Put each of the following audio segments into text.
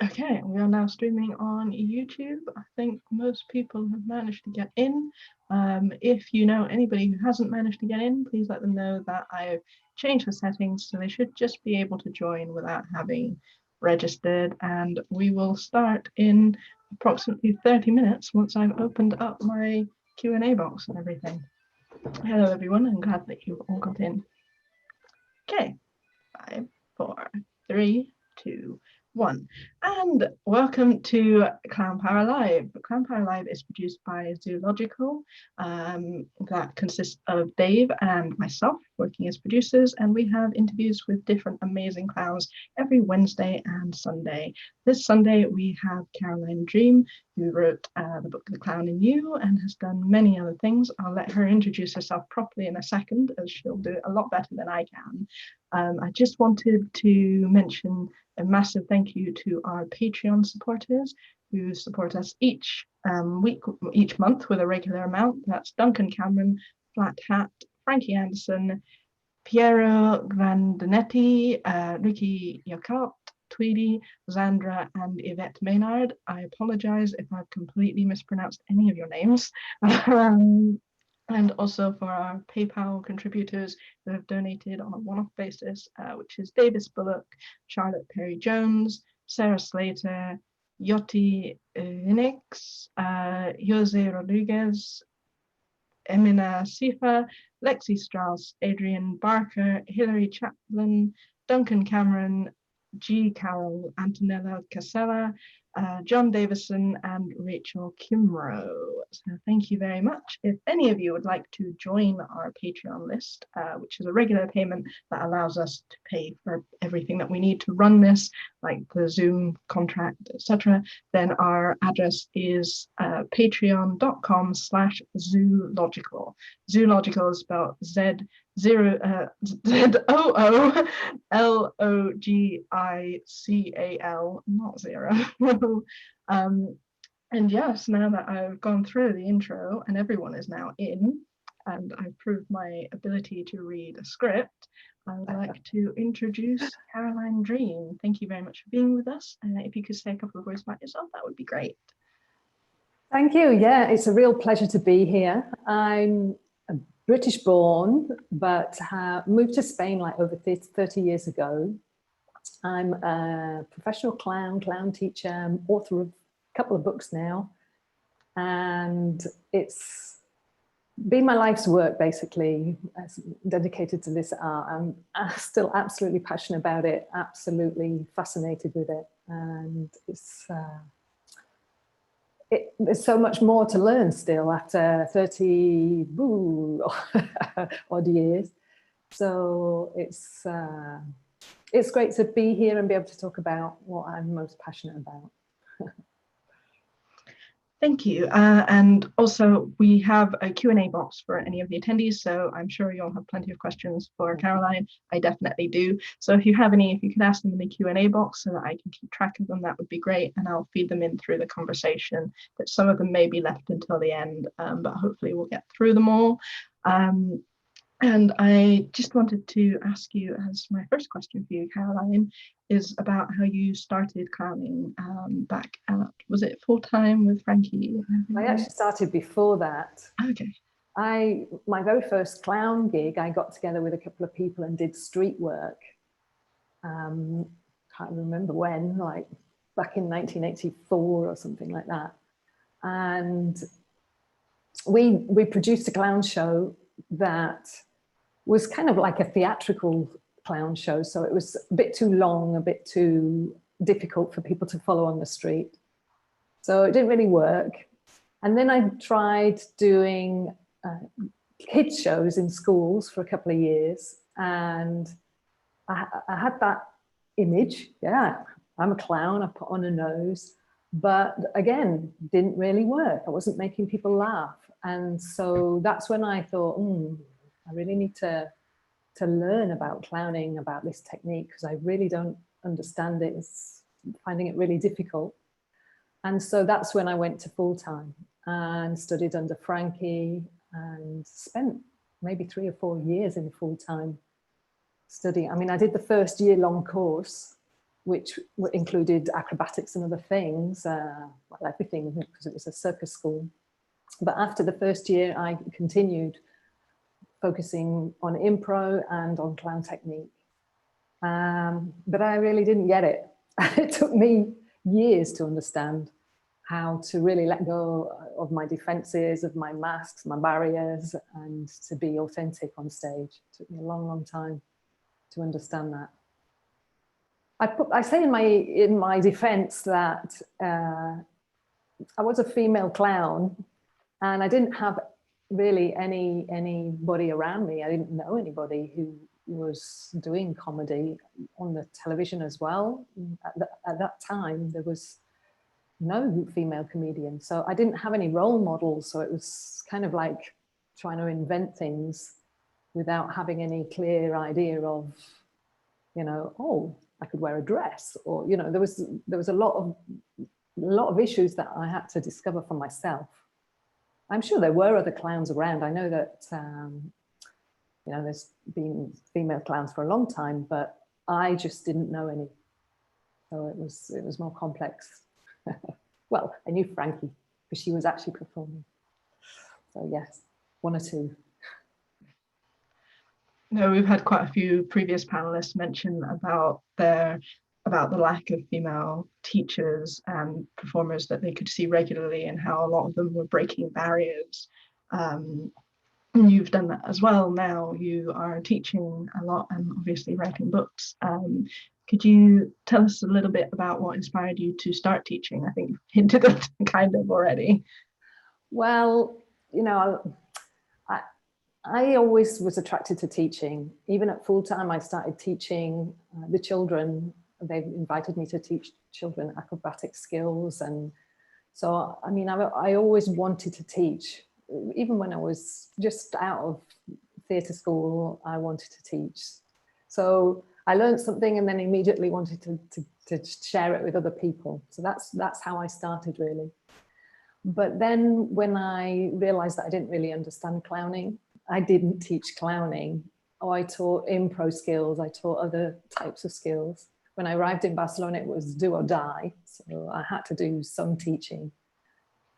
Okay, we are now streaming on YouTube. I think most people have managed to get in. If you know anybody who hasn't managed to get in, please let them know that I've changed the settings so they should just be able to join without having registered. And we will start in approximately 30 minutes once I've opened up my Q&A box and everything. Hello everyone, I'm glad that you've all got in. Okay, 5, 4, 3, 2, 1. And welcome to Clown Power Live. Clown Power Live is produced by Zoological. That consists of Dave and myself working as producers, and we have interviews with different amazing clowns every Wednesday and Sunday. This Sunday we have Caroline Dream, who wrote the book The Clown in You and has done many other things. I'll let her introduce herself properly in a second, as she'll do it a lot better than I can. I just wanted to mention a massive thank you to our Patreon supporters who support us each month with a regular amount. That's Duncan Cameron, Flat Hat, Frankie Anderson, Piero Grandinetti, Ricky Yacotte, Tweedy, Zandra, and Yvette Maynard. I apologize if I've completely mispronounced any of your names. And also for our PayPal contributors who have donated on a one-off basis, which is Davis Bullock, Charlotte Perry-Jones, Sarah Slater, Yoti Linux, Jose Rodriguez, Emina Sifa, Lexi Strauss, Adrian Barker, Hilary Chaplin, Duncan Cameron, G. Carroll, Antonella Casella, John Davison, and Rachel Kimrow. So thank you very much. If any of you would like to join our Patreon list, which is a regular payment that allows us to pay for everything that we need to run this, like the Zoom contract, etc., then our address is patreon.com/zoological. Zoological is spelled ZOOLOGICAL, not zero. And yes, now that I've gone through the intro and everyone is now in, and I've proved my ability to read a script, I would like to introduce Caroline Dream. Thank you very much for being with us. And if you could say a couple of words about yourself, that would be great. Thank you. Yeah, it's a real pleasure to be here. I'm British born, but moved to Spain like over 30 years ago. I'm a professional clown teacher, I'm author of a couple of books now, and it's been my life's work basically, dedicated to this art. I'm still absolutely passionate about it, absolutely fascinated with it, and there's so much more to learn still after 30 odd years. So it's great to be here and be able to talk about what I'm most passionate about. Thank you. And also we have a Q&A box for any of the attendees, so I'm sure you'll have plenty of questions for Caroline. I definitely do. So if you have any, if you can ask them in the Q&A box so that I can keep track of them, that would be great. And I'll feed them in through the conversation. But some of them may be left until the end, but hopefully we'll get through them all. And I just wanted to ask you, as my first question for you, Caroline, is about how you started clowning back at, was it full-time with Frankie? I actually started before that. Okay. My very first clown gig, I got together with a couple of people and did street work. Can't remember when, like back in 1984 or something like that. And we produced a clown show that was kind of like a theatrical clown show. So it was a bit too long, a bit too difficult for people to follow on the street. So it didn't really work. And then I tried doing kids shows in schools for a couple of years. And I had that image. Yeah, I'm a clown, I put on a nose. But again, didn't really work. I wasn't making people laugh. And so that's when I thought, I really need to learn about clowning, about this technique, because I really don't understand it. It's finding it really difficult. And so that's when I went to full-time and studied under Frankie and spent maybe 3 or 4 years in full-time study. I mean, I did the first year-long course, which included acrobatics and other things, well, everything, because it was a circus school. But after the first year, I continued focusing on impro and on clown technique. But I really didn't get it. It took me years to understand how to really let go of my defenses, of my masks, my barriers, and to be authentic on stage. It took me a long, long time to understand that. I say in my defense that I was a female clown and I didn't have really anybody around me. I didn't know anybody who was doing comedy on the television as well. At that time, there was no female comedian. So I didn't have any role models. So it was kind of like trying to invent things without having any clear idea of, you know, oh, I could wear a dress, or, you know, there was a lot of issues that I had to discover for myself. I'm sure there were other clowns around. I know that, you know, there's been female clowns for a long time, but I just didn't know any. So it was more complex. Well, I knew Frankie because she was actually performing. So yes, one or two. No, we've had quite a few previous panelists mention about the lack of female teachers and performers that they could see regularly, and how a lot of them were breaking barriers. And you've done that as well. Now you are teaching a lot and obviously writing books. Could you tell us a little bit about what inspired you to start teaching? I think you've hinted at it kind of already. Well, you know, I always was attracted to teaching. Even at Fooltime, I started teaching the children. They invited me to teach children acrobatic skills. And so, I mean, I always wanted to teach. Even when I was just out of theatre school, I wanted to teach. So I learned something and then immediately wanted to share it with other people. So that's how I started, really. But then when I realized that I didn't really understand clowning, I didn't teach clowning. I taught impro skills. I taught other types of skills. When I arrived in Barcelona, it was do or die. So I had to do some teaching.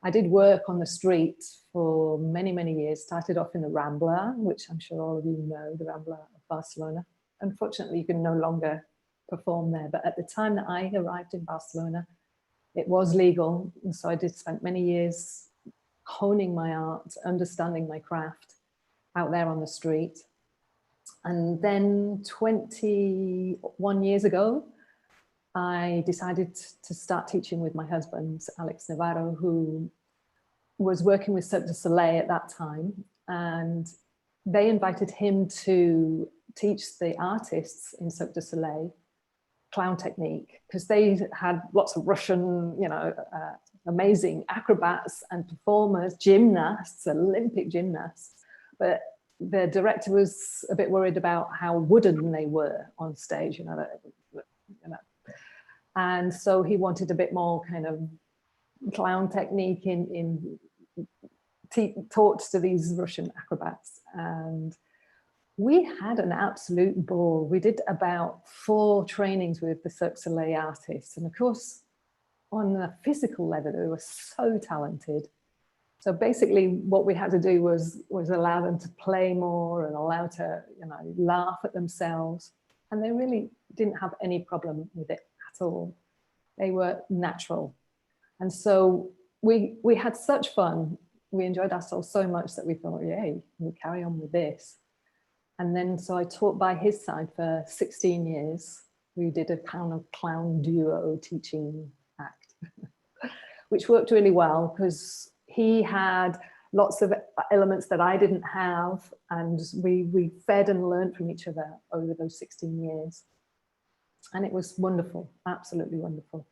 I did work on the street for many, many years. Started off in the Rambla, which I'm sure all of you know, the Rambla of Barcelona. Unfortunately, you can no longer perform there. But at the time that I arrived in Barcelona, it was legal. And so I did spend many years honing my art, understanding my craft out there on the street. And then 21 years ago, I decided to start teaching with my husband, Alex Navarro, who was working with Cirque du Soleil at that time. And they invited him to teach the artists in Cirque du Soleil clown technique, because they had lots of Russian, you know, amazing acrobats and performers, gymnasts, Olympic gymnasts. But the director was a bit worried about how wooden they were on stage, you know. And so he wanted a bit more kind of clown technique taught to these Russian acrobats. And we had an absolute ball. We did about 4 trainings with the Cirque du Soleil artists. And of course, on a physical level, they were so talented. So basically what we had to do was allow them to play more and allow to, you know, laugh at themselves. And they really didn't have any problem with it at all. They were natural. And so we had such fun. We enjoyed ourselves so much that we thought, yay, we'll carry on with this. And then, so I taught by his side for 16 years. We did a kind of clown duo teaching act, which worked really well because he had lots of elements that I didn't have. And we fed and learned from each other over those 16 years. And it was wonderful, absolutely wonderful.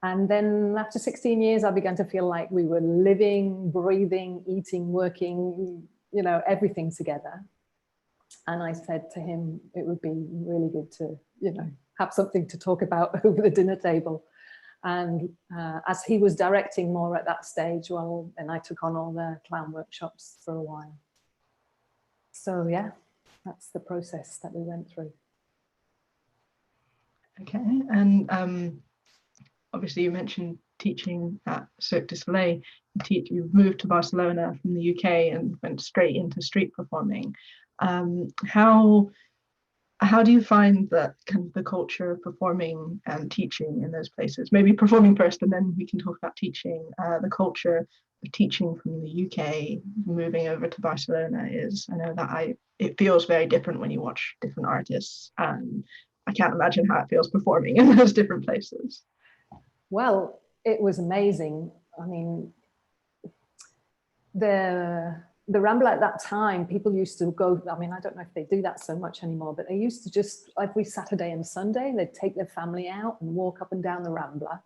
And then after 16 years, I began to feel like we were living, breathing, eating, working, you know, everything together. And I said to him, it would be really good to, you know, have something to talk about over the dinner table. And as he was directing more at that stage, well, then I took on all the clown workshops for a while. So yeah, that's the process that we went through. Okay, and obviously you mentioned teaching at Cirque du Soleil. You moved to Barcelona from the UK and went straight into street performing. How do you find that kind of the culture of performing and teaching in those places? Maybe performing first, and then we can talk about teaching. The culture of teaching from the UK, moving over to Barcelona is, I know that it feels very different when you watch different artists. I can't imagine how it feels performing in those different places. Well, it was amazing. I mean, the Rambla at that time, people used to go, I mean, I don't know if they do that so much anymore, but they used to just, every Saturday and Sunday, they'd take their family out and walk up and down the Rambla,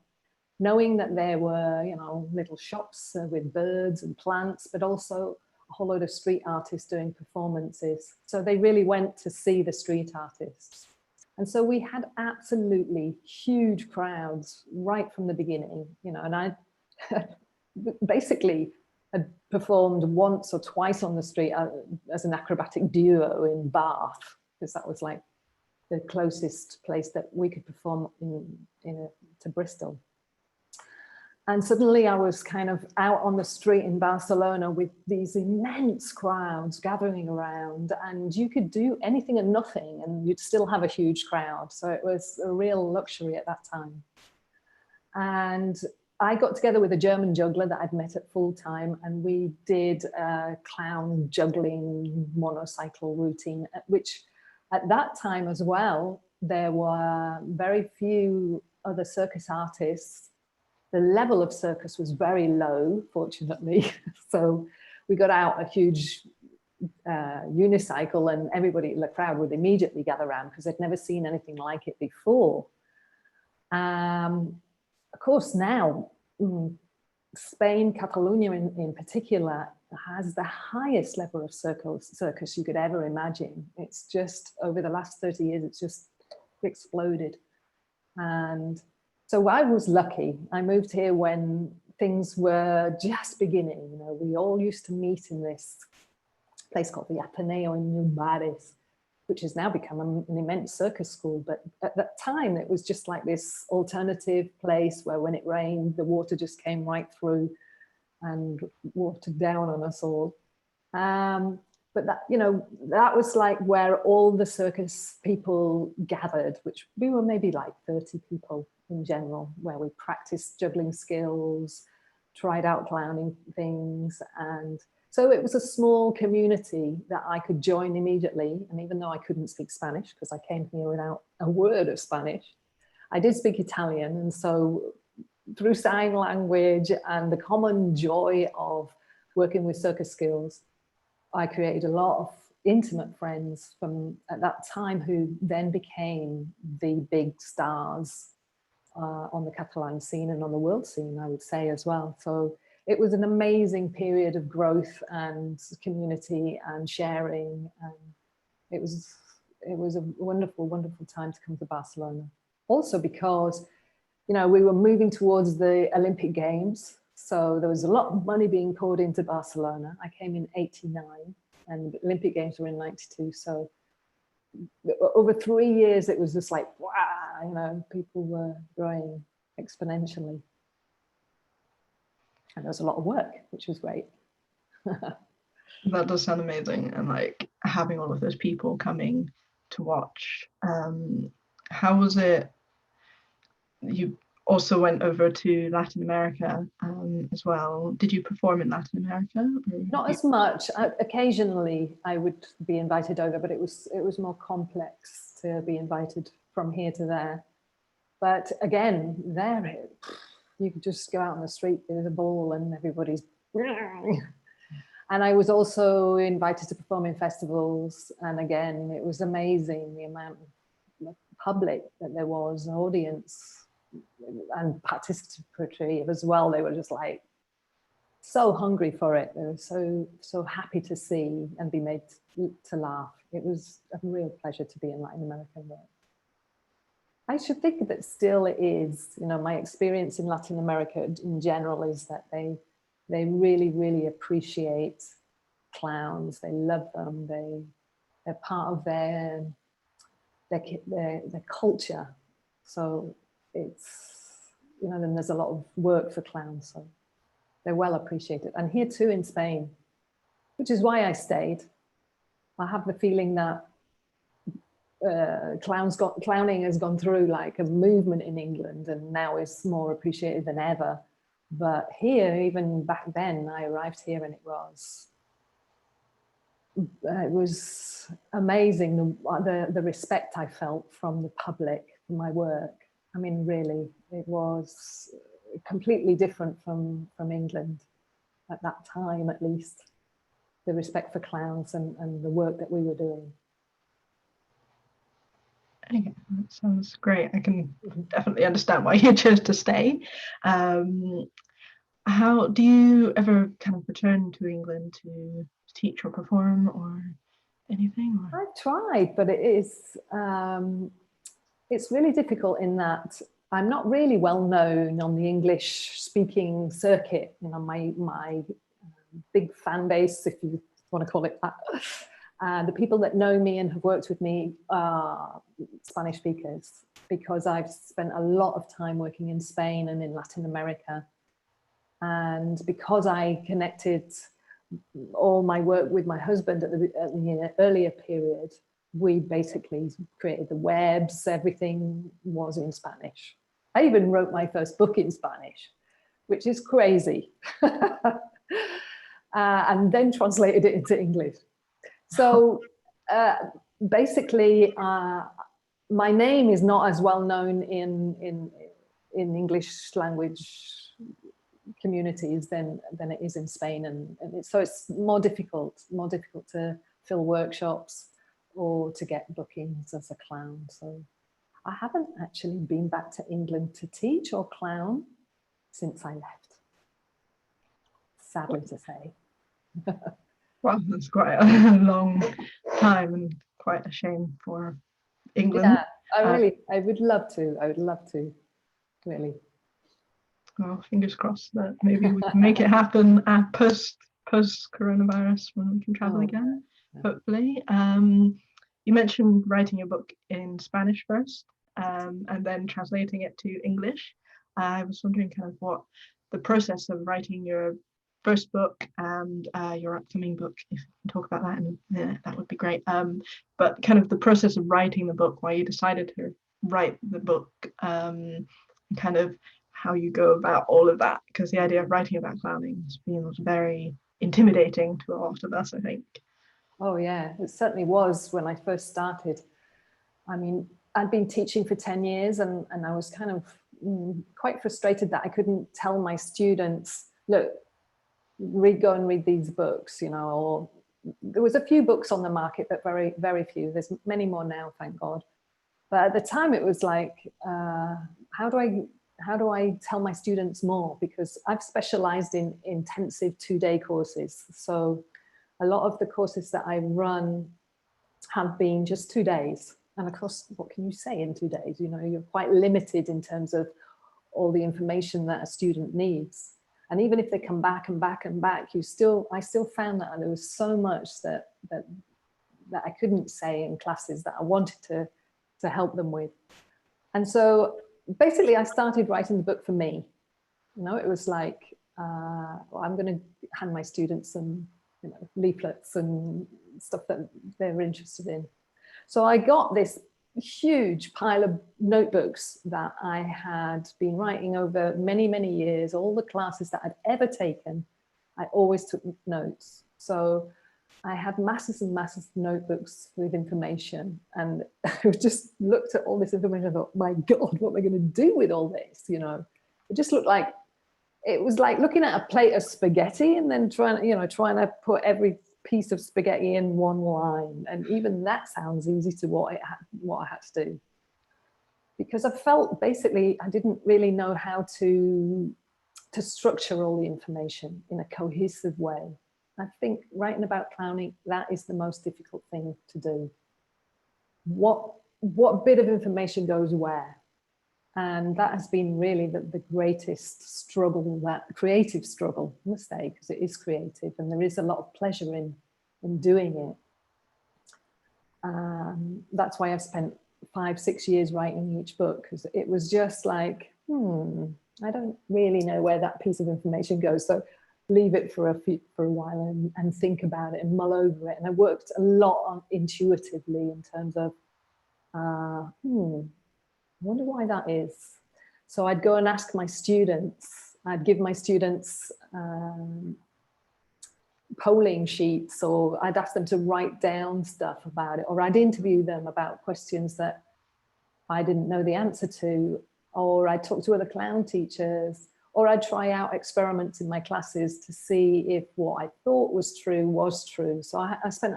knowing that there were, you know, little shops with birds and plants, but also a whole load of street artists doing performances. So they really went to see the street artists. And so we had absolutely huge crowds right from the beginning, you know, and I basically had performed once or twice on the street as an acrobatic duo in Bath, because that was like the closest place that we could perform to Bristol. And suddenly I was kind of out on the street in Barcelona with these immense crowds gathering around, and you could do anything and nothing and you'd still have a huge crowd. So it was a real luxury at that time. And I got together with a German juggler that I'd met at Fooltime, and we did a clown juggling monocycle routine, which at that time as well, there were very few other circus artists. The level of circus was very low, fortunately. So we got out a huge unicycle, and everybody in the crowd would immediately gather around because they'd never seen anything like it before. Of course, now Spain, Catalonia in particular, has the highest level of circus you could ever imagine. It's just, over the last 30 years, it's just exploded. And so I was lucky. I moved here when things were just beginning. You know, we all used to meet in this place called the Ateneo in New Bares, which has now become an immense circus school. But at that time, it was just like this alternative place where when it rained, the water just came right through and watered down on us all. But that, you know, that was like where all the circus people gathered, which we were maybe like 30 people in general, where we practiced juggling skills, tried out clowning things. And so it was a small community that I could join immediately. And even though I couldn't speak Spanish, because I came here without a word of Spanish, I did speak Italian. And so through sign language and the common joy of working with circus skills, I created a lot of intimate friends from at that time who then became the big stars on the Catalan scene and on the world scene, I would say, as well. So it was an amazing period of growth and community and sharing. And it was a wonderful, wonderful time to come to Barcelona. Also because, you know, we were moving towards the Olympic Games. So there was a lot of money being poured into Barcelona. I came in '89 and the Olympic Games were in '92. So over 3 years, it was just like, wow, you know, people were growing exponentially. And there was a lot of work, which was great. That does sound amazing. And like having all of those people coming to watch. How was it? You also went over to Latin America as well. Did you perform in Latin America? Not as much. Occasionally I would be invited over, but it was more complex to be invited from here to there. But again, there you could just go out on the street, there's a ball and everybody's... And I was also invited to perform in festivals. And again, it was amazing the amount of public that there was, an audience and participatory as well. They were just like so hungry for it. They were so happy to see and be made to laugh. It was a real pleasure to be in Latin American work. I should think that still it is, you know, my experience in Latin America in general is that they really, really appreciate clowns. They love them. They're part of their culture. So it's, you know, then there's a lot of work for clowns, so they're well appreciated. And here too in Spain, which is why I stayed. I have the feeling that clowning has gone through like a movement in England and now is more appreciated than ever. But here, even back then, I arrived here and it was amazing, the respect I felt from the public for my work. I mean, really, it was completely different from England at that time, at least. The respect for clowns and the work that we were doing. Okay, that sounds great. I can definitely understand why you chose to stay. How do you ever kind of return to England to teach or perform or anything? Or? I've tried, but it's really difficult in that I'm not really well known on the English speaking circuit. You know, my big fan base, if you want to call it that. The people that know me and have worked with me are Spanish speakers, because I've spent a lot of time working in Spain and in Latin America. And because I connected all my work with my husband at the earlier period, we basically created the webs, everything was in Spanish. I even wrote my first book in Spanish, which is crazy. And then translated it into English. So basically, my name is not as well known in English language communities than it is in Spain, and so it's more difficult to fill workshops or to get bookings as a clown. So I haven't actually been back to England to teach or clown since I left, sadly to say. Well, that's quite a long time and quite a shame for England. Yeah, I would love to. I would love to, really. Well, fingers crossed that maybe we can make it happen at post coronavirus when we can travel again, hopefully. You mentioned writing your book in Spanish first, and then translating it to English. I was wondering kind of what the process of writing your first book and your upcoming book, if you can talk about that in a minute, that would be great. But kind of the process of writing the book, why you decided to write the book, and kind of how you go about all of that, because the idea of writing about clowning feels very intimidating to a lot of us, I think. Oh yeah, it certainly was when I first started. I mean, I'd been teaching for 10 years and I was kind of quite frustrated that I couldn't tell my students, look, go and read these books, you know, or there was a few books on the market, but very, very few. There's many more now, thank God. But at the time it was like, how do I tell my students more? Because I've specialized in intensive 2-day courses. So a lot of the courses that I run have been just 2 days. And of course, what can you say in 2 days? You know, you're quite limited in terms of all the information that a student needs. And even if they come back and back and back, I still found that there was so much that I couldn't say in classes that I wanted to help them with. And so basically I started writing the book for me. You know, it was like, well, I'm going to hand my students some, you know, leaflets and stuff that they're interested in. So I got this huge pile of notebooks that I had been writing over many, many years, all the classes that I'd ever taken. I always took notes. So I had masses and masses of notebooks with information, and I just looked at all this information. I thought, my God, what am I going to do with all this? You know, it just looked like, it was like looking at a plate of spaghetti and then trying to put every piece of spaghetti in one line. And even that sounds easy to what I had to do. Because I felt basically I didn't really know how to structure all the information in a cohesive way. I think writing about clowning, that is the most difficult thing to do. What bit of information goes where? And that has been really the greatest struggle, that creative struggle, I must say, because it is creative and there is a lot of pleasure in doing it. That's why I've spent 5, 6 years writing each book, because it was just like, I don't really know where that piece of information goes. So leave it for a while and think about it and mull over it. And I worked a lot on intuitively in terms of, I wonder why that is. So I'd go and ask my students, I'd give my students polling sheets, or I'd ask them to write down stuff about it, or I'd interview them about questions that I didn't know the answer to, or I'd talk to other clown teachers, or I'd try out experiments in my classes to see if what I thought was true was true. So I spent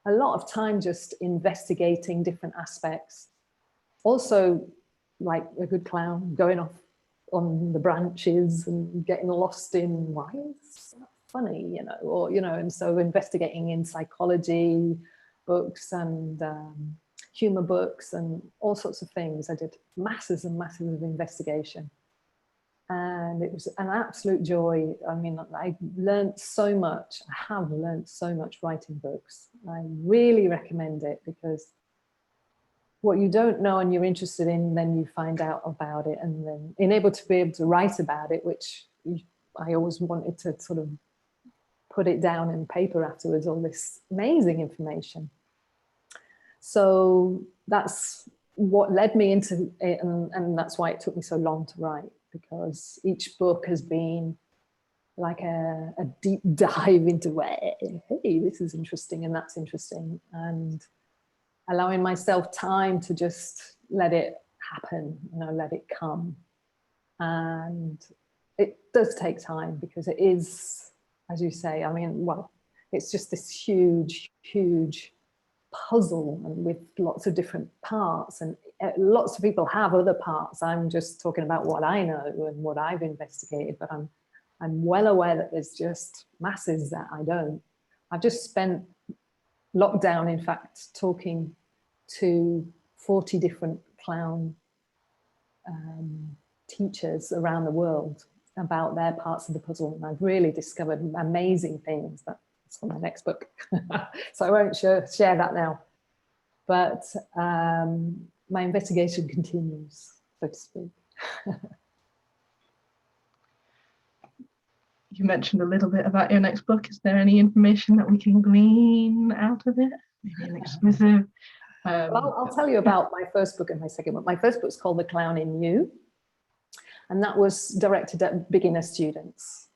a lot of time just investigating different aspects. Also, like a good clown, going off on the branches and getting lost in why is that funny, you know, or, you know, and so investigating in psychology books and humor books and all sorts of things. I did masses and masses of investigation. And it was an absolute joy. I mean, I learned so much. I have learned so much writing books. I really recommend it, because what you don't know and you're interested in, then you find out about it, and then being able to write about it, which I always wanted to sort of put it down in paper afterwards, all this amazing information. So that's what led me into it, and that's why it took me so long to write, because each book has been like a deep dive into, hey, this is interesting and that's interesting, and allowing myself time to just let it happen, you know, let it come. And it does take time, because it is, as you say, I mean, well, it's just this huge, huge puzzle, and with lots of different parts, and lots of people have other parts. I'm just talking about what I know and what I've investigated, but I'm well aware that there's just masses that I don't. I've just spent lockdown, in fact, talking to 40 different clown teachers around the world about their parts of the puzzle, and I've really discovered amazing things. That's for my next book, so I won't share that now. But my investigation continues, so to speak. You mentioned a little bit about your next book. Is there any information that we can glean out of it? Maybe an exclusive? Well, I'll tell you about my first book and my second book. My first book is called The Clown in You, and that was directed at beginner students.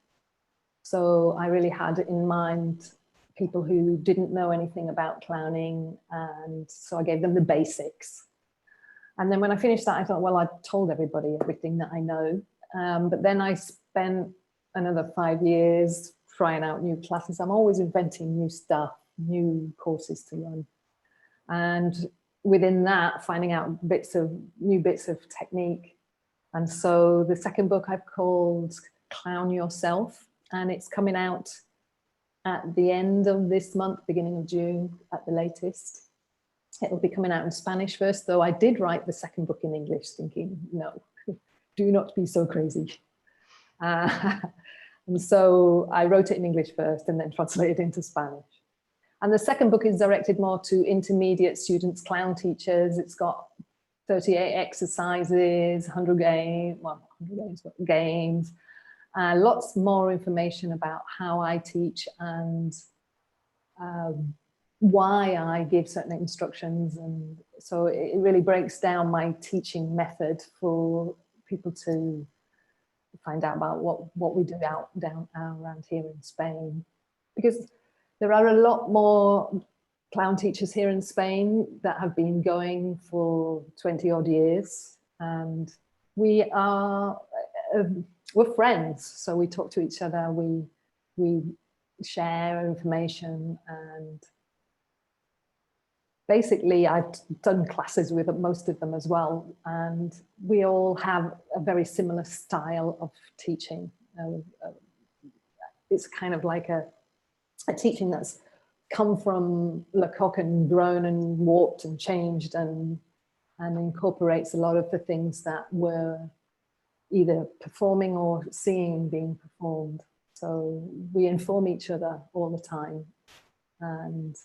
So I really had in mind people who didn't know anything about clowning, and so I gave them the basics. And then when I finished that, I thought, well, I told everybody everything that I know. But then I spent another 5 years trying out new classes. I'm always inventing new stuff, new courses to run. And within that, finding out new bits of technique. And so the second book I've called Clown Yourself, and it's coming out at the end of this month, beginning of June at the latest. It will be coming out in Spanish first, though I did write the second book in English, thinking, no, do not be so crazy. And so I wrote it in English first and then translated into Spanish. And the second book is directed more to intermediate students, clown teachers. It's got 38 exercises, 100 games, lots more information about how I teach and why I give certain instructions. And so it really breaks down my teaching method for people to find out about what we do around here in Spain. Because there are a lot more clown teachers here in Spain that have been going for 20 odd years, and we're friends, so we talk to each other, we share information, and basically I've done classes with most of them as well, and we all have a very similar style of teaching. It's kind of like a teaching that's come from Lecoq and grown and warped and changed, and incorporates a lot of the things that we're either performing or seeing being performed. So we inform each other all the time, and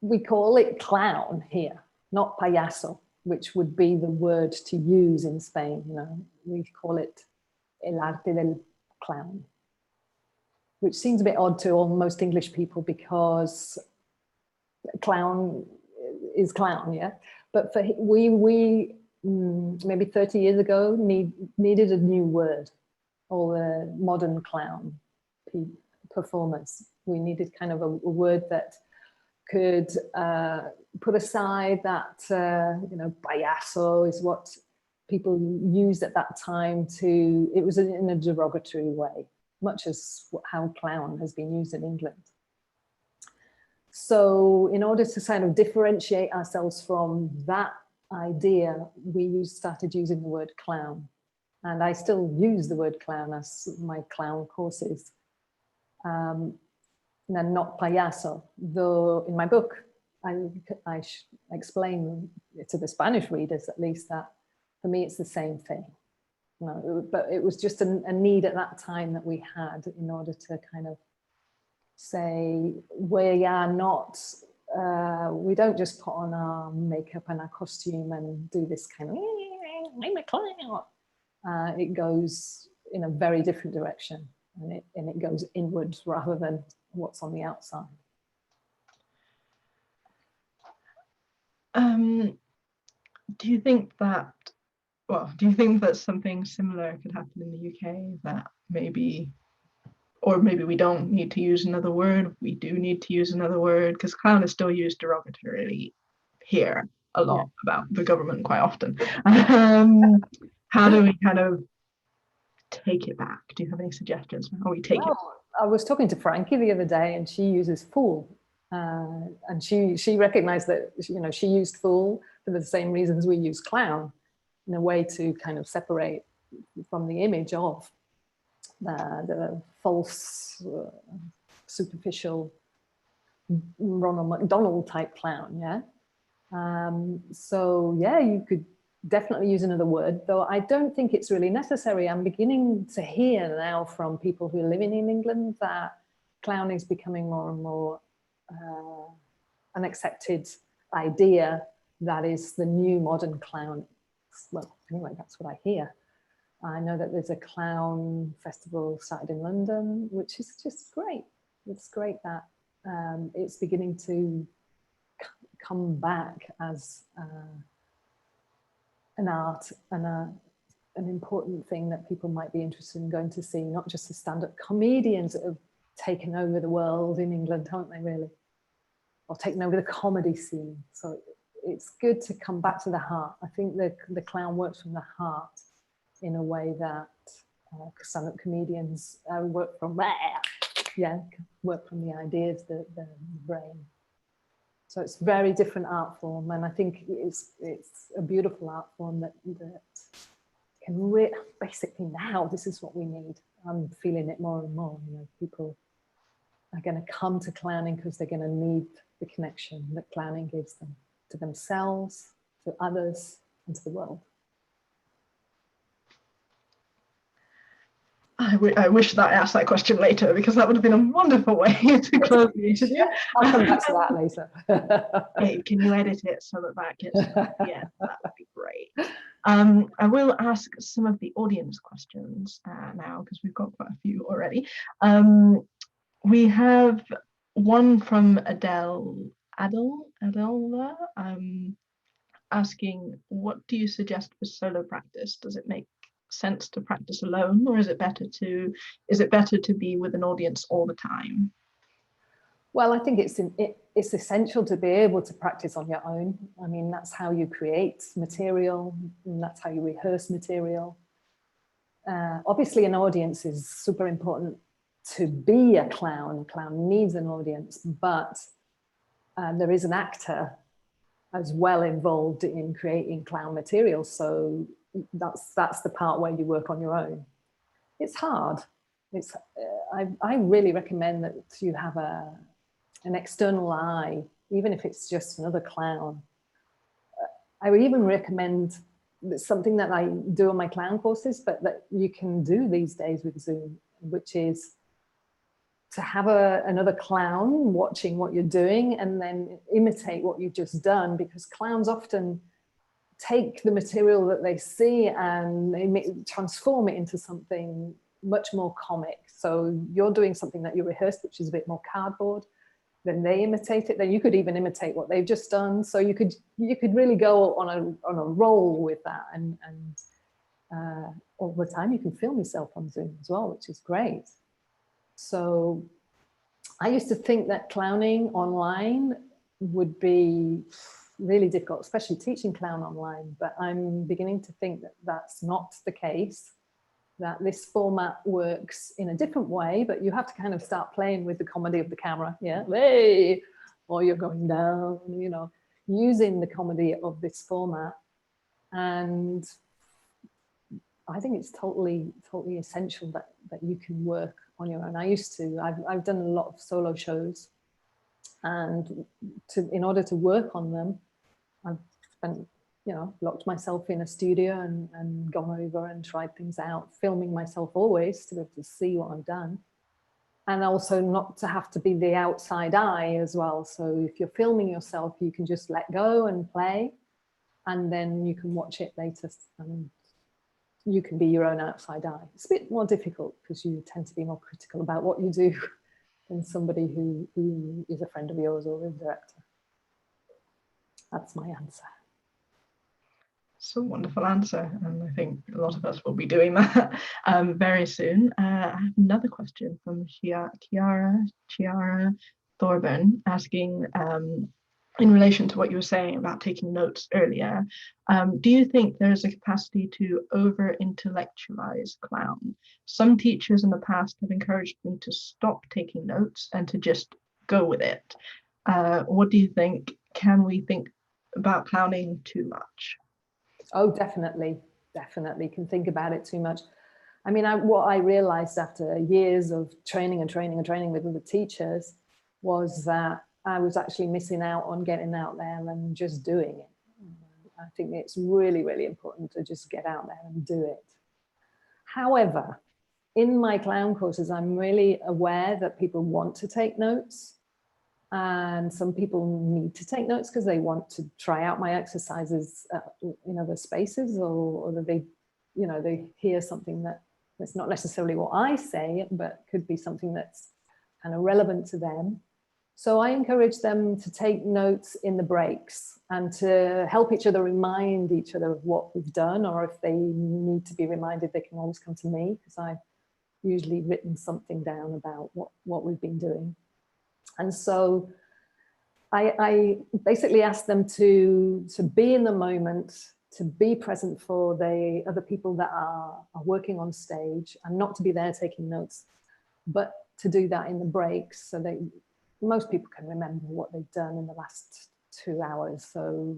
we call it clown here. not payaso, which would be the word to use in Spain. You know, we call it el arte del clown, which seems a bit odd to almost English people because clown is clown, yeah. But for we maybe 30 years ago needed a new word. All the modern clown performers, we needed kind of a word that could put aside that you know, payaso is what people used at that time to, it was in a derogatory way, much as how clown has been used in England. So in order to kind of differentiate ourselves from that idea, we started using the word clown. And I still use the word clown as my clown courses. And not payaso, though in my book, I explain to the Spanish readers at least that for me it's the same thing. No, but it was just a need at that time that we had in order to kind of say we are not, we don't just put on our makeup and our costume and do this kind of, I'm a clown. It goes in a very different direction, and it goes inwards rather than what's on the outside. Do you think that, well, do you think that something similar could happen in the UK, that maybe, or maybe we don't need to use another word, we do need to use another word, because clown is still used derogatorily here a lot, about the government quite often. How do we kind of take it back? Do you have any suggestions for how we take it? I was talking to Frankie the other day, and she uses fool, and she recognized that, you know, she used fool for the same reasons we use clown, in a way to kind of separate from the image of the false, superficial Ronald McDonald type clown. Yeah. So yeah, you could definitely use another word, though I don't think it's really necessary. I'm beginning to hear now from people who are living in England that clown is becoming more and more an accepted idea that is the new modern clown. Well, anyway, that's what I hear. I know that there's a clown festival started in London, which is just great. It's great that it's beginning to come back as an art and an important thing that people might be interested in going to see, not just the stand-up comedians that have taken over the world in England, haven't they, really? Or taken over the comedy scene. So it's good to come back to the heart. I think the clown works from the heart in a way that stand-up comedians work from the ideas, the brain. So it's very different art form, and I think it's a beautiful art form that can basically now this is what we need. I'm feeling it more and more. You know, people are going to come to clowning because they're going to need the connection that clowning gives them to themselves, to others, and to the world. I wish that I asked that question later, because that would have been a wonderful way to close the interview. Yeah, I'll come back to that later. Hey, can you edit it so that gets, yeah, that would be great. I will ask some of the audience questions now, because we've got quite a few already. We have one from Adela, asking, what do you suggest for solo practice? Does it make sense to practice alone, or is it better to be with an audience all the time? Well, I think it's essential to be able to practice on your own. I mean, that's how you create material, and that's how you rehearse material. Obviously, an audience is super important to be a clown. A clown needs an audience, but there is an actor as well involved in creating clown material. So that's the part where you work on your own. It's hard. It's I really recommend that you have an external eye, even if it's just another clown. I would even recommend something that I do on my clown courses, but that you can do these days with Zoom, which is to have another clown watching what you're doing and then imitate what you've just done, because clowns often take the material that they see and they transform it into something much more comic. So you're doing something that you rehearsed, which is a bit more cardboard, then they imitate it, then you could even imitate what they've just done. So you could really go on a roll with that, and all the time you can film yourself on Zoom as well, which is great. So I used to think that clowning online would be really difficult, especially teaching clown online, but I'm beginning to think that that's not the case, that this format works in a different way, but you have to kind of start playing with the comedy of the camera, yeah, hey, or you're going down, you know, using the comedy of this format. And I think it's totally essential that you can work on your own. I've done a lot of solo shows, and in order to work on them, I've spent, you know, locked myself in a studio and gone over and tried things out, filming myself always to be able to see what I've done. And also not to have to be the outside eye as well. So if you're filming yourself, you can just let go and play, and then you can watch it later and you can be your own outside eye. It's a bit more difficult because you tend to be more critical about what you do than somebody who is a friend of yours or a director. That's my answer. It's a wonderful answer, and I think a lot of us will be doing that very soon. I have another question from Chiara Thorburn asking, in relation to what you were saying about taking notes earlier, do you think there's a capacity to over-intellectualize clown? Some teachers in the past have encouraged me to stop taking notes and to just go with it. What do you think? Can we think about clowning too much? Oh, definitely can think about it too much. I mean, what I realized after years of training with other teachers was that I was actually missing out on getting out there and just doing it. I think it's really, really important to just get out there and do it. However, in my clown courses, I'm really aware that people want to take notes, and some people need to take notes because they want to try out my exercises in other spaces, or that they, you know, they hear something that's not necessarily what I say, but could be something that's kind of relevant to them. So I encourage them to take notes in the breaks and to help each other, remind each other of what we've done, or if they need to be reminded, they can always come to me because I've usually written something down about what we've been doing. And so I basically ask them to be in the moment, to be present for the other people that are working on stage, and not to be there taking notes, but to do that in the breaks so that most people can remember what they've done in the last 2 hours. So,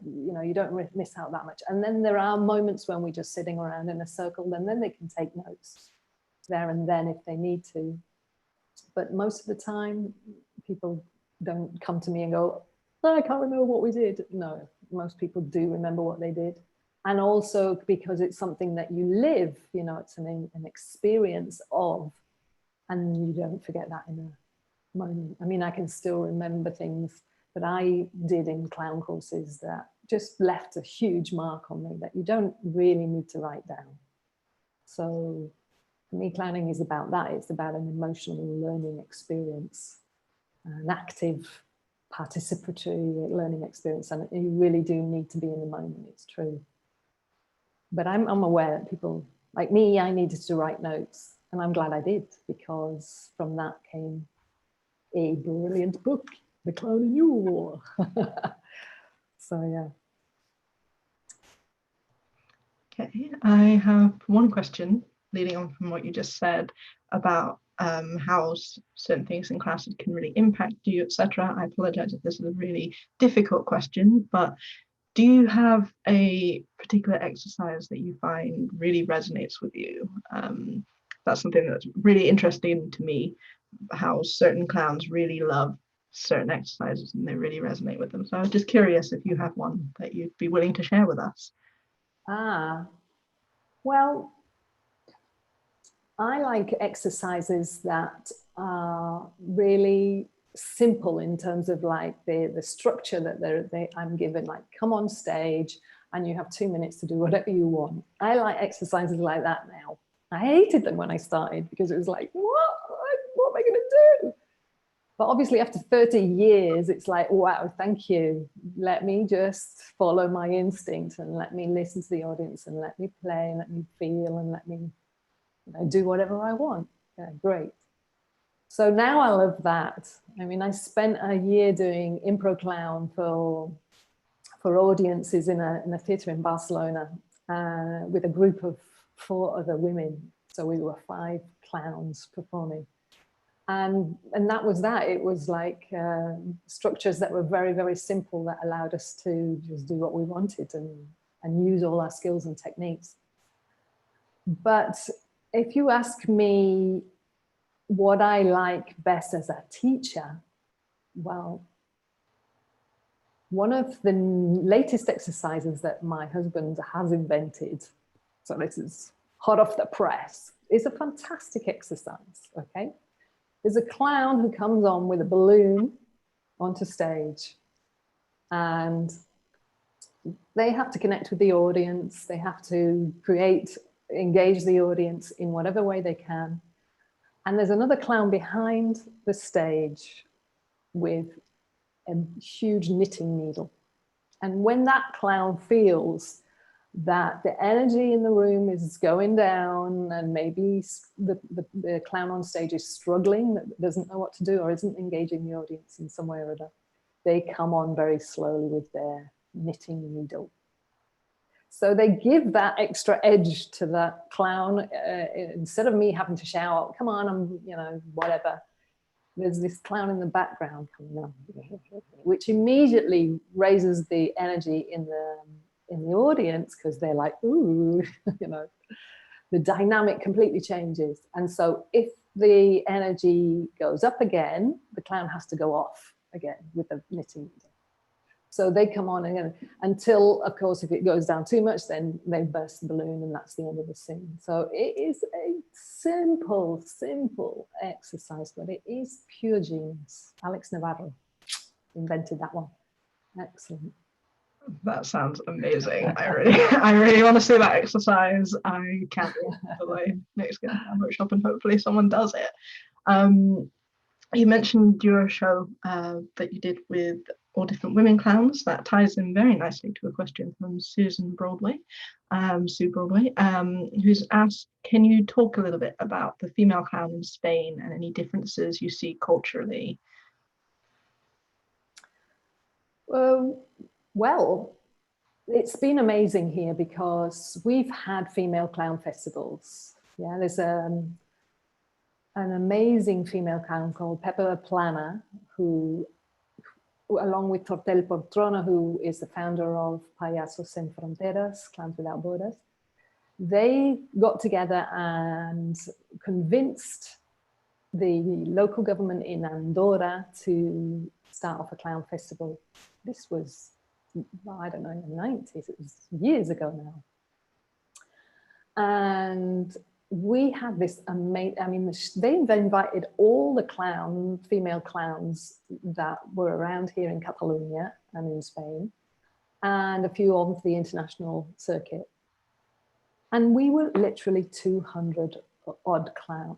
you know, you don't miss out that much. And then there are moments when we're just sitting around in a circle, and then they can take notes there and then if they need to. But most of the time, people don't come to me and go, oh, I can't remember what we did. No, most people do remember what they did. And also because it's something that you live, you know, it's an experience of, and you don't forget that in a moment. I mean, I can still remember things that I did in clown courses that just left a huge mark on me that you don't really need to write down. So for me, clowning is about that. It's about an emotional learning experience, an active participatory learning experience, and you really do need to be in the moment. It's true. But I'm aware that people like me, I needed to write notes, and I'm glad I did, because from that came a brilliant book, The Clown in You. So yeah. Okay, I have one question leading on from what you just said about how certain things in classes can really impact you, etc. I apologize if this is a really difficult question, but do you have a particular exercise that you find really resonates with you? That's something that's really interesting to me, how certain clowns really love certain exercises and they really resonate with them. So I was just curious if you have one that you'd be willing to share with us. Well, I like exercises that are really simple in terms of like the structure that I'm given, like come on stage and you have 2 minutes to do whatever you want. I like exercises like that now. I hated them when I started because it was like, what am I going to do? But obviously after 30 years, it's like, wow, thank you. Let me just follow my instinct and let me listen to the audience and let me play and let me feel and let me do whatever I want. Yeah, great. So now I love that. I mean, I spent a year doing improv clown for audiences in a theatre in Barcelona with a group of 4 other women. So we were 5 clowns performing. And that was that. It was like structures that were very, very simple that allowed us to just do what we wanted and use all our skills and techniques. But if you ask me what I like best as a teacher, well, one of the latest exercises that my husband has invented, so this is hot off the press, is a fantastic exercise, okay? There's a clown who comes on with a balloon onto stage and they have to connect with the audience. They have to engage the audience in whatever way they can. And there's another clown behind the stage with a huge knitting needle. And when that clown feels that the energy in the room is going down and maybe the clown on stage is struggling, that doesn't know what to do or isn't engaging the audience in some way or other, they come on very slowly with their knitting needle. So they give that extra edge to that clown. Instead of me having to shout, come on, I'm, whatever, there's this clown in the background coming on, which immediately raises the energy in the audience because they're like, ooh, the dynamic completely changes. And so if the energy goes up again, the clown has to go off again with the knitting needle. So they come on again until, of course, if it goes down too much, then they burst the balloon and that's the end of the scene. So it is a simple, simple exercise, but it is pure genius. Alex Navarro invented that one. Excellent. That sounds amazing. I really want to see that exercise. I can't wait until I next get a workshop and hopefully someone does it. You mentioned your show that you did with all different women clowns. That ties in very nicely to a question from Sue Broadway, who's asked, can you talk a little bit about the female clown in Spain and any differences you see culturally? Well, it's been amazing here because we've had female clown festivals. Yeah, there's an amazing female clown called Pepe Plana, who, along with Tortel Portrona, who is the founder of Payasos Sin Fronteras, Clowns Without Borders, they got together and convinced the local government in Andorra to start off a clown festival. This was, I don't know, in the 90s, it was years ago now. And we had this amazing, I mean, they've invited all the female clowns that were around here in Catalonia and in Spain, and a few of the international circuit. And we were literally 200 odd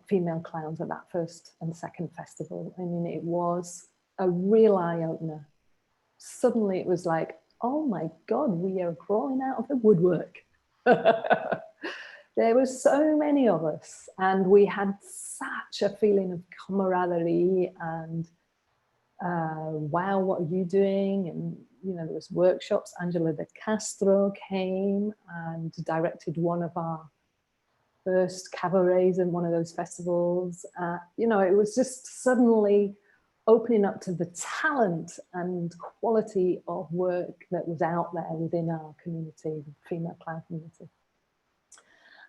female clowns at that first and second festival. I mean, it was a real eye-opener. Suddenly it was like, oh my God, we are crawling out of the woodwork. There were so many of us, and we had such a feeling of camaraderie and wow, what are you doing? And there was workshops. Angela de Castro came and directed one of our first cabarets in one of those festivals. It was just suddenly opening up to the talent and quality of work that was out there within our community, the female clown community.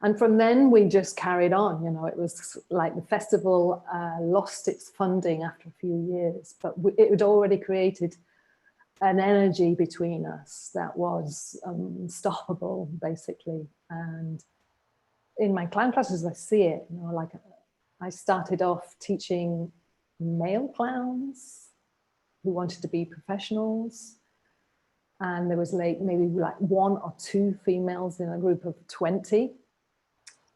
And from then we just carried on. It was like the festival lost its funding after a few years, but it had already created an energy between us that was unstoppable, basically. And in my clown classes, I see it, you know, like I started off teaching male clowns who wanted to be professionals. And there was like maybe like 1 or 2 females in a group of 20.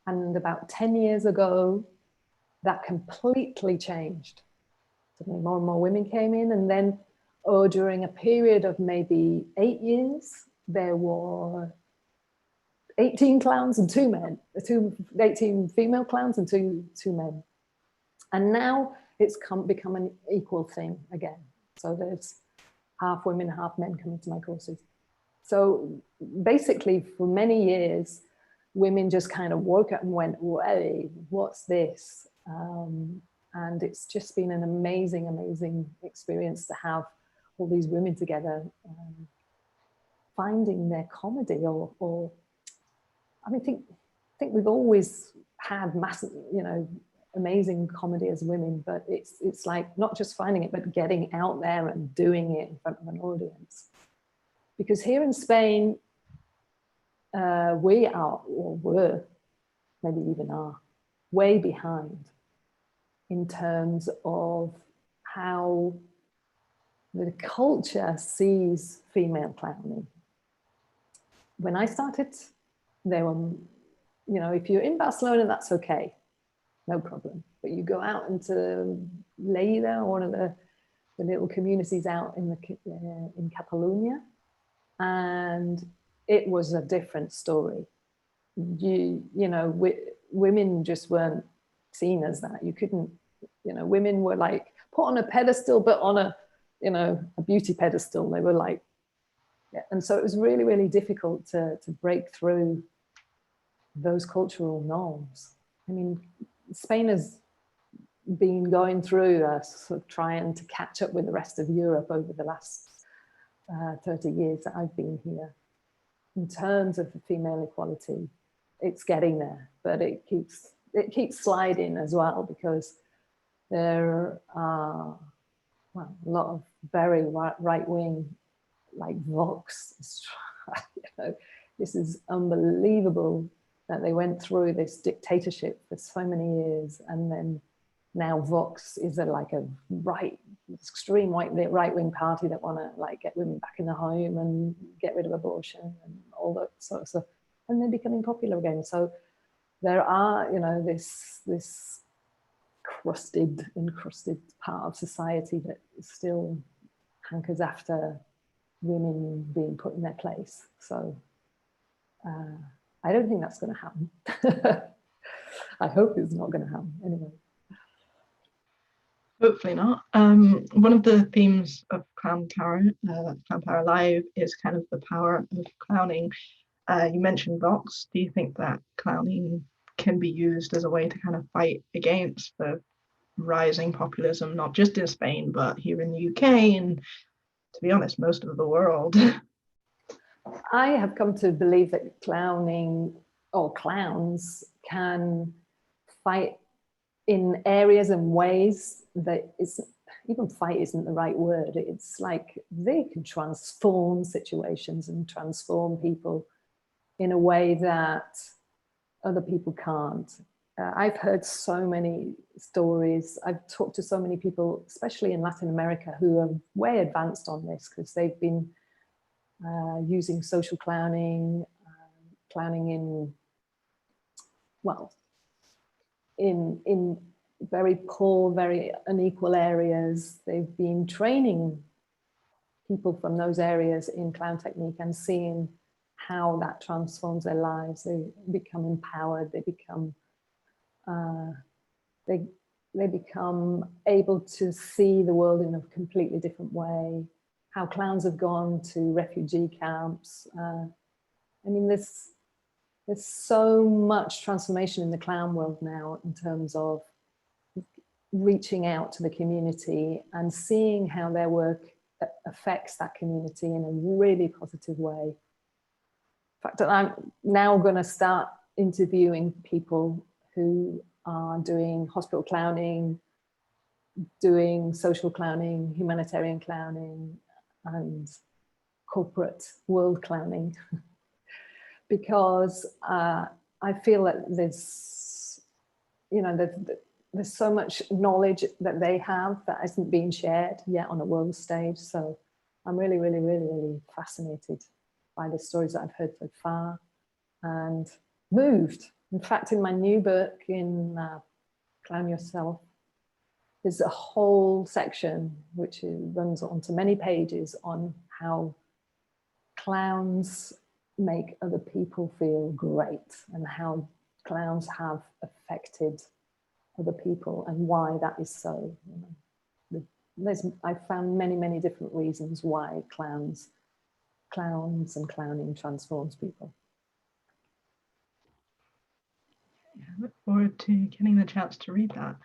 And about 10 years ago, that completely changed. Suddenly more and more women came in, and then during a period of maybe 8 years, there were 18 clowns and 2 men, 18 female clowns and two men. And now it's become an equal thing again. So there's half women, half men coming to my courses. So basically for many years, women just kind of woke up and went, hey, what's this? And it's just been an amazing, amazing experience to have all these women together, finding their comedy or I mean, I think we've always had massive, you know, amazing comedy as women, but it's like not just finding it, but getting out there and doing it in front of an audience. Because here in Spain, we are, or were, maybe even are, way behind in terms of how the culture sees female clowning. When I started, there were, you know, if you're in Barcelona, that's okay, no problem. But you go out into Lleida, one of the little communities out in Catalonia, and it was a different story. You know, women just weren't seen as that. You couldn't, you know, women were like put on a pedestal, but on a, you know, a beauty pedestal. They were like, yeah. And so it was really, really difficult to break through those cultural norms. I mean, Spain has been going through sort of trying to catch up with the rest of Europe over the last 30 years that I've been here. In terms of the female equality, it's getting there, but it keeps sliding as well, because there are, well, a lot of very right-wing, like Vox. You know, this is unbelievable that they went through this dictatorship for so many years, and then now Vox is like a extreme right-wing party that want to like get women back in the home and get rid of abortion and all that sort of stuff, and they're becoming popular again. So there are, you know, this encrusted part of society that still hankers after women being put in their place. So I don't think that's going to happen. I hope it's not going to happen anyway. Hopefully not. One of the themes of Clown Power Live is kind of the power of clowning. You mentioned Vox. Do you think that clowning can be used as a way to kind of fight against the rising populism, not just in Spain, but here in the UK and, to be honest, most of the world? I have come to believe that clowning or clowns can fight in areas and ways that even fight isn't the right word. It's like they can transform situations and transform people in a way that other people can't. I've heard so many stories. I've talked to so many people, especially in Latin America, who are way advanced on this, because they've been using social clowning, clowning in, well, in very poor, very unequal areas. They've been training people from those areas in clown technique and seeing how that transforms their lives. They become empowered. They become they become able to see the world in a completely different way. How clowns have gone to refugee camps. I mean, there's so much transformation in the clown world now in terms of reaching out to the community and seeing how their work affects that community in a really positive way. In fact, I'm now going to start interviewing people who are doing hospital clowning, doing social clowning, humanitarian clowning, and corporate world clowning, because I feel that there's, you know, there's so much knowledge that they have that isn't being shared yet on a world stage. So I'm really, really, really, really fascinated by the stories that I've heard so far and moved. In fact, in my new book, in Clown Yourself, there's a whole section which runs on to many pages on how clowns make other people feel great and how clowns have affected other people and why that is so. You know, I've found many, many different reasons why clowns and clowning transforms people. Yeah, I look forward to getting the chance to read that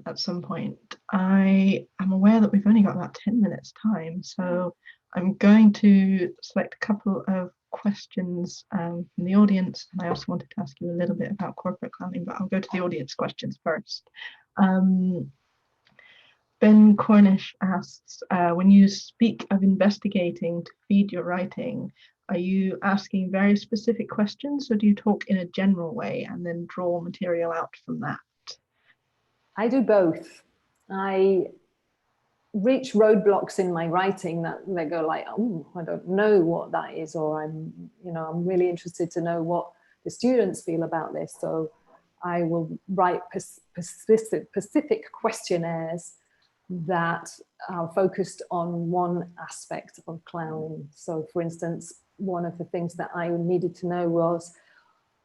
at some point. I am aware that we've only got about 10 minutes time, so I'm going to select a couple of questions from the audience, and I also wanted to ask you a little bit about corporate clowning, but I'll go to the audience questions first. Ben Cornish asks, when you speak of investigating to feed your writing, are you asking very specific questions, or do you talk in a general way and then draw material out from that? I do both. I reach roadblocks in my writing that they go like, oh, I don't know what that is, or I'm really interested to know what the students feel about this. So I will write specific questionnaires that are focused on one aspect of clowning. So for instance, one of the things that I needed to know was,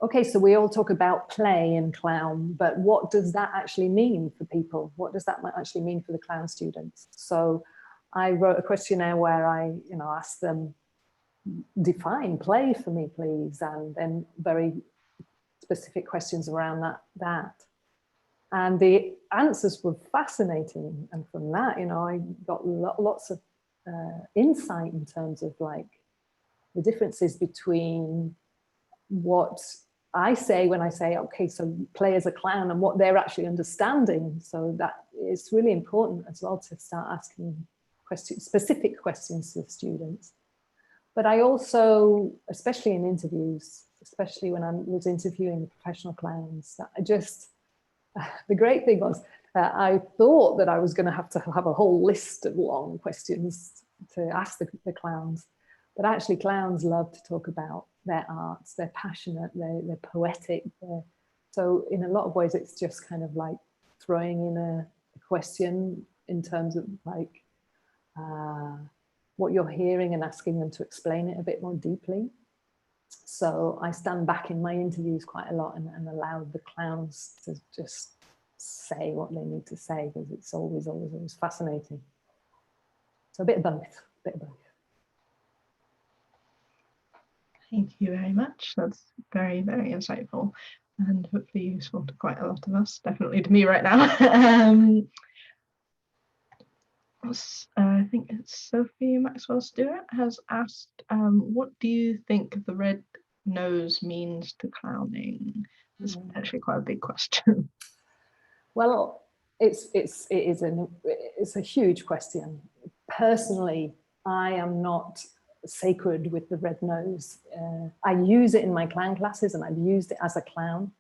okay, so we all talk about play and clown, but what does that actually mean for people? What does that actually mean for the clown students? So I wrote a questionnaire where I, asked them, define play for me, please, and then very specific questions around that. And the answers were fascinating. And from that, I got lots of insight in terms of like the differences between what I say when I say, okay, so play as a clown, and what they're actually understanding. So that it's really important as well to start asking specific questions to the students. But I also, especially in interviews, especially when I was interviewing professional clowns, that the great thing was I thought that I was going to have a whole list of long questions to ask the clowns. But actually clowns love to talk about their arts, they're passionate, they're poetic. So in a lot of ways, it's just kind of like throwing in a question in terms of like what you're hearing and asking them to explain it a bit more deeply. So I stand back in my interviews quite a lot and allow the clowns to just say what they need to say, because it's always fascinating. So a bit of both, Thank you very much. That's very, very insightful and hopefully useful to quite a lot of us, definitely to me right now. I think it's Sophie Maxwell Stewart has asked, what do you think the red nose means to clowning? It's actually quite a big question. Well, it's a huge question. Personally, I am not sacred with the red nose. I use it in my clown classes and I've used it as a clown.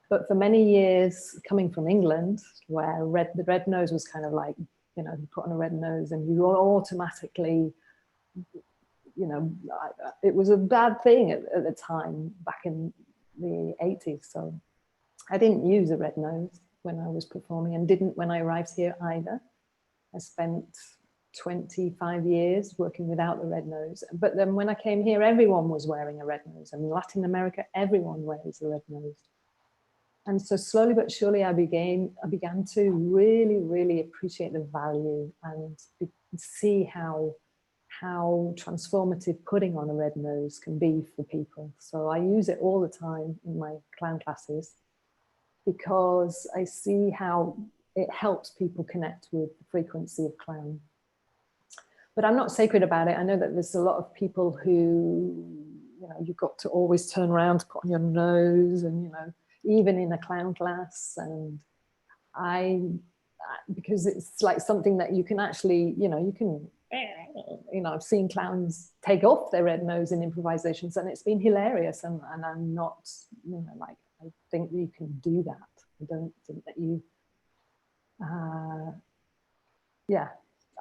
But for many years, coming from England, where the red nose was kind of like, you put on a red nose and you automatically, it was a bad thing at the time back in the 80s. So I didn't use a red nose when I was performing and didn't when I arrived here either. I spent 25 years working without the red nose. But then when I came here, everyone was wearing a red nose. And in Latin America, everyone wears a red nose. And so slowly but surely, I began to really, really appreciate the value and see how transformative putting on a red nose can be for people. So I use it all the time in my clown classes because I see how it helps people connect with the frequency of clown. But I'm not sacred about it. I know that there's a lot of people who, you've got to always turn around to put on your nose and, even in a clown class. And because it's like something that you can actually, you can you know, I've seen clowns take off their red nose in improvisations, and it's been hilarious. And I'm not, you know, like, I think you can do that. I don't think that you, yeah,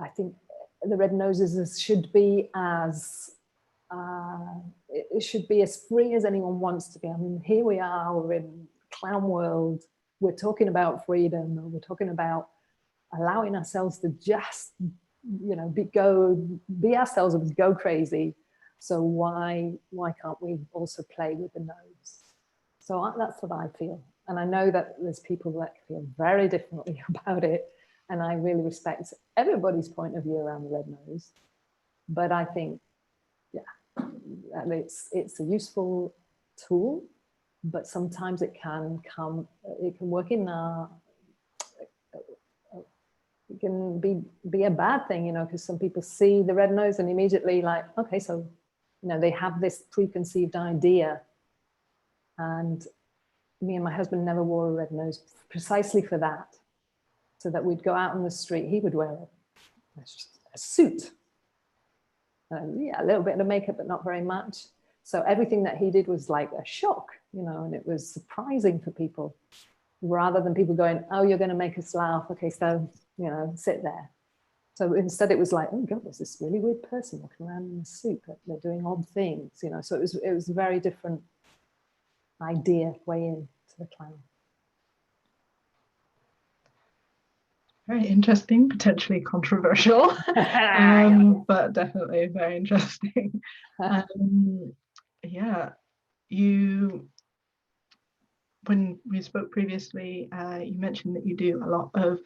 I think the red noses should be as, it should be as free as anyone wants to be. I mean, here we are, we're in clown world, we're talking about freedom, and we're talking about allowing ourselves to just, you know, be ourselves and go crazy. So why can't we also play with the nose? So that's what I feel. And I know that there's people that feel very differently about it. And I really respect everybody's point of view around the red nose. But I think, yeah, it's a useful tool, but sometimes it can work in it can be a bad thing, you know, because some people see the red nose and immediately like, okay, so, you know, they have this preconceived idea. And me and my husband never wore a red nose precisely for that. So that we'd go out on the street, he would wear a suit. Yeah, a little bit of makeup, but not very much. So everything that he did was like a shock, you know, and it was surprising for people, rather than people going, oh, you're going to make us laugh. Okay, so, you know, sit there. So instead it was like, oh God, there's this really weird person walking around in a suit, but they're doing odd things, you know. So it was a very different way into the clown. Very interesting, potentially controversial, but definitely very interesting. Yeah, when we spoke previously, you mentioned that you do a lot of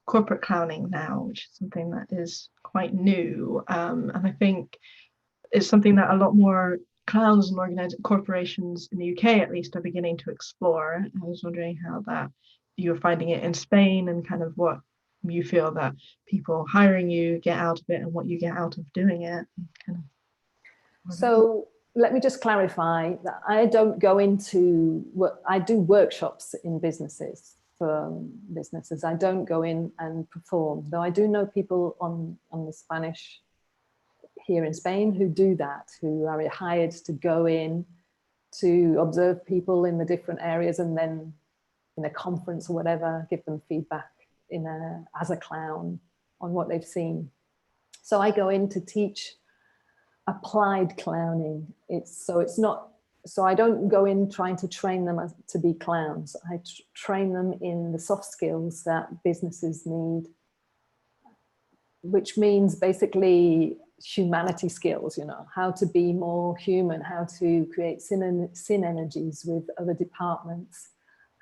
corporate clowning now, which is something that is quite new. And I think it's something that a lot more clowns and organized corporations in the UK, at least, are beginning to explore. I was wondering how that you're finding it in Spain, and kind of what you feel that people hiring you get out of it and what you get out of doing it. So let me just clarify that I don't go into work. I do workshops in businesses, for businesses. I don't go in and perform, though I do know people on the Spanish here in Spain who do that, who are hired to go in to observe people in the different areas, and then in a conference or whatever, give them feedback as a clown on what they've seen. So I go in to teach applied clowning. So I don't go in trying to train them to be clowns. I train them in the soft skills that businesses need, which means basically humanity skills, you know, how to be more human, how to create synergies with other departments,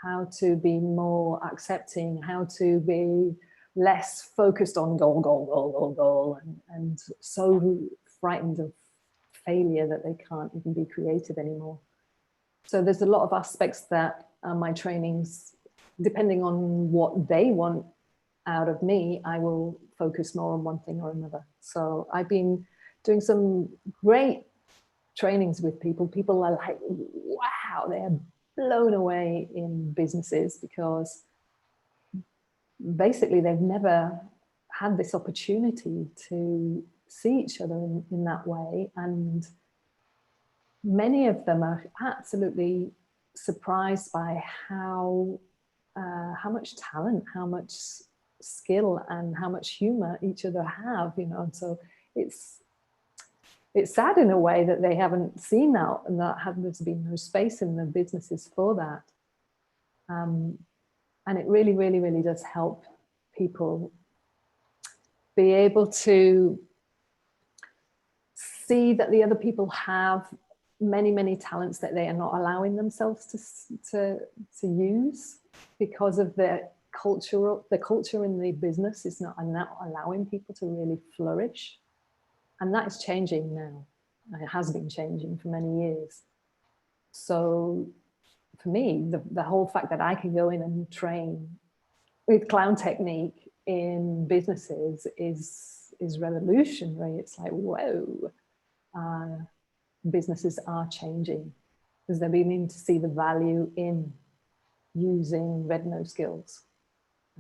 how to be more accepting, how to be less focused on goal, and so frightened of failure that they can't even be creative anymore. So there's a lot of aspects that my trainings, depending on what they want out of me, I will focus more on one thing or another. So I've been doing some great trainings with people. People are like, wow, they're blown away in businesses, because basically they've never had this opportunity to see each other in that way. And many of them are absolutely surprised by how much talent, how much skill, and how much humor each other have, you know. And so it's sad in a way that they haven't seen that, and that there's been no space in the businesses for that. And it really, really, really does help people be able to see that the other people have many, many talents that they are not allowing themselves to use, because of the culture in the business is not allowing people to really flourish. And that is changing now. It has been changing for many years. So for me, the whole fact that I can go in and train with clown technique in businesses is revolutionary. It's like, whoa, businesses are changing, because they're beginning to see the value in using red nose skills.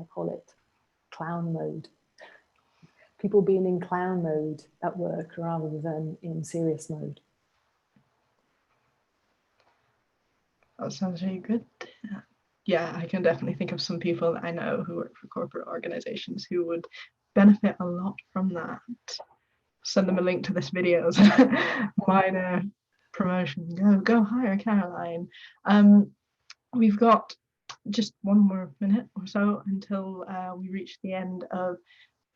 I call it clown mode. people being in clown mode at work rather than in serious mode. That sounds really good. Yeah, I can definitely think of some people that I know who work for corporate organizations who would benefit a lot from that. Send them a link to this video as a minor promotion. Go hire Caroline. We've got just one more minute or so until we reach the end of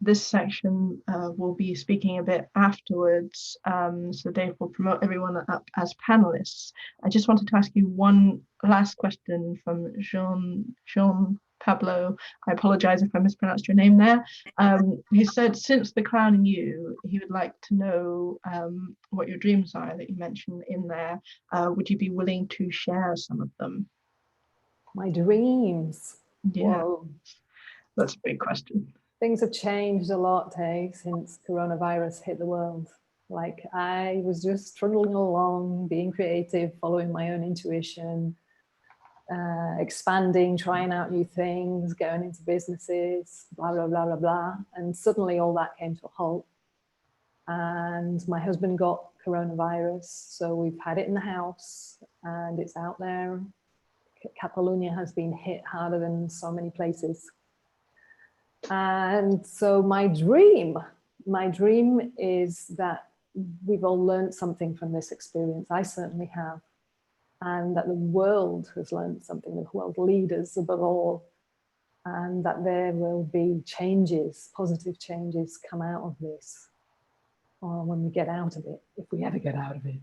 this section. We'll be speaking a bit afterwards, so Dave will promote everyone up as panelists. I just wanted to ask you one last question from Jean Pablo. I apologize if I mispronounced your name there. He said, since the clown in you, he would like to know what your dreams are that you mentioned in there. Would you be willing to share some of them? My dreams. Yeah, Whoa. that's a big question. Things have changed a lot, hey, since coronavirus hit the world. Like, I was just trundling along, being creative, following my own intuition, expanding, trying out new things, going into businesses, blah, blah, blah, blah, blah. And suddenly all that came to a halt. And my husband got coronavirus, so we've had it in the house and it's out there. Catalonia has been hit harder than so many places. And so my dream is that we've all learned something from this experience. I certainly have. And that the world has learned something, the world leaders above all, and that there will be changes, positive changes come out of this, or when we get out of it, if we ever get out of it.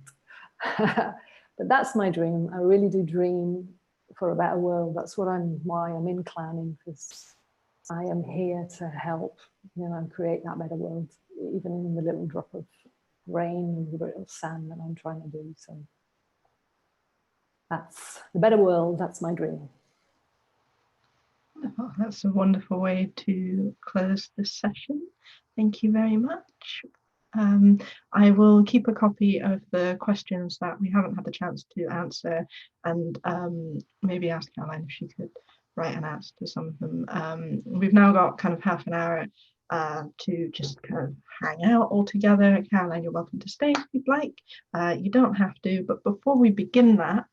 But that's my dream. I really do dream for a better world. That's why I'm in clowning, because I am here to help, create that better world, even in the little drop of rain, the little sand that I'm trying to do. So that's the better world. That's my dream. Oh, that's a wonderful way to close this session. Thank you very much. I will keep a copy of the questions that we haven't had the chance to answer, and maybe ask Caroline if she could write an answer to some of them. We've now got kind of half an hour to just kind of hang out all together. Caroline, you're welcome to stay if you'd like. You don't have to, but before we begin that,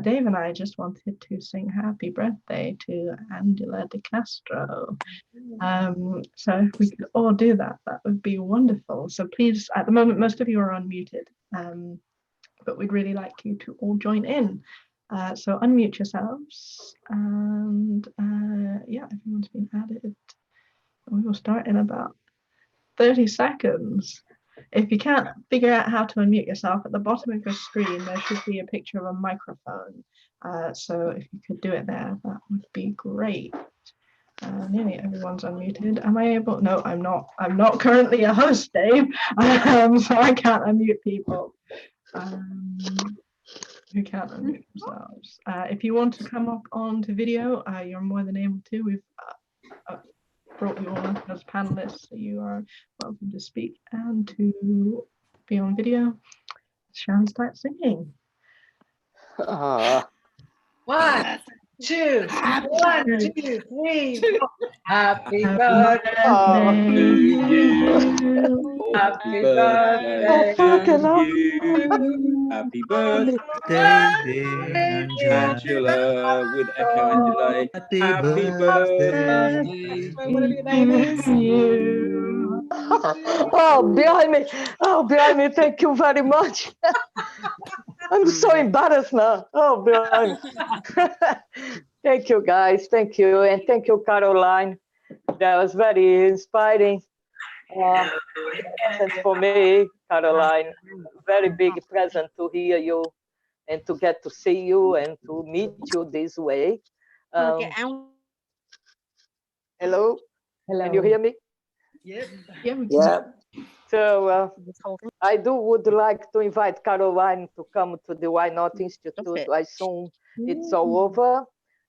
Dave and I just wanted to sing happy birthday to Angela de Castro. So if we could all do that, that would be wonderful. So please, at the moment, most of you are unmuted, but we'd really like you to all join in. So unmute yourselves, and yeah, everyone's been added. We will start in about 30 seconds. If you can't figure out how to unmute yourself, at the bottom of your screen there should be a picture of a microphone. So if you could do it there, that would be great. Nearly everyone's unmuted. Am I able? No, I'm not. I'm not currently a host, Dave, so I can't unmute people who can't unmute themselves. If you want to come up onto video, you're more than able to. We've brought you all up as panelists, so you are welcome to speak and to be on video. Sharon, start singing. 1, 2, 1, 2, 3, 4. Happy birthday to you. Happy birthday to you. Happy birthday, Angela, with Echo Angela. Happy birthday to you. Oh, behind me, thank you very much. I'm so embarrassed now. Oh, behind me. Thank you, guys. Thank you. And thank you, Caroline. That was very inspiring. And for me, Caroline, very big present to hear you and to get to see you and to meet you this way. Hello? Hello. Can you hear me? Yeah. So I would like to invite Caroline to come to the Why Not Institute. I assume it's all over,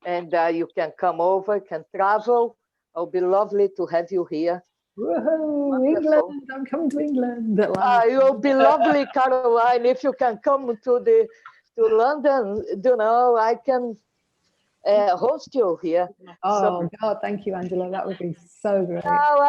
and you can come over, can travel. It'll be lovely to have you here. Woohoo, England, I'm coming to England. It will be lovely, Caroline, if you can come to London. I can host you here. Oh, God, thank you, Angela. That would be so great. Now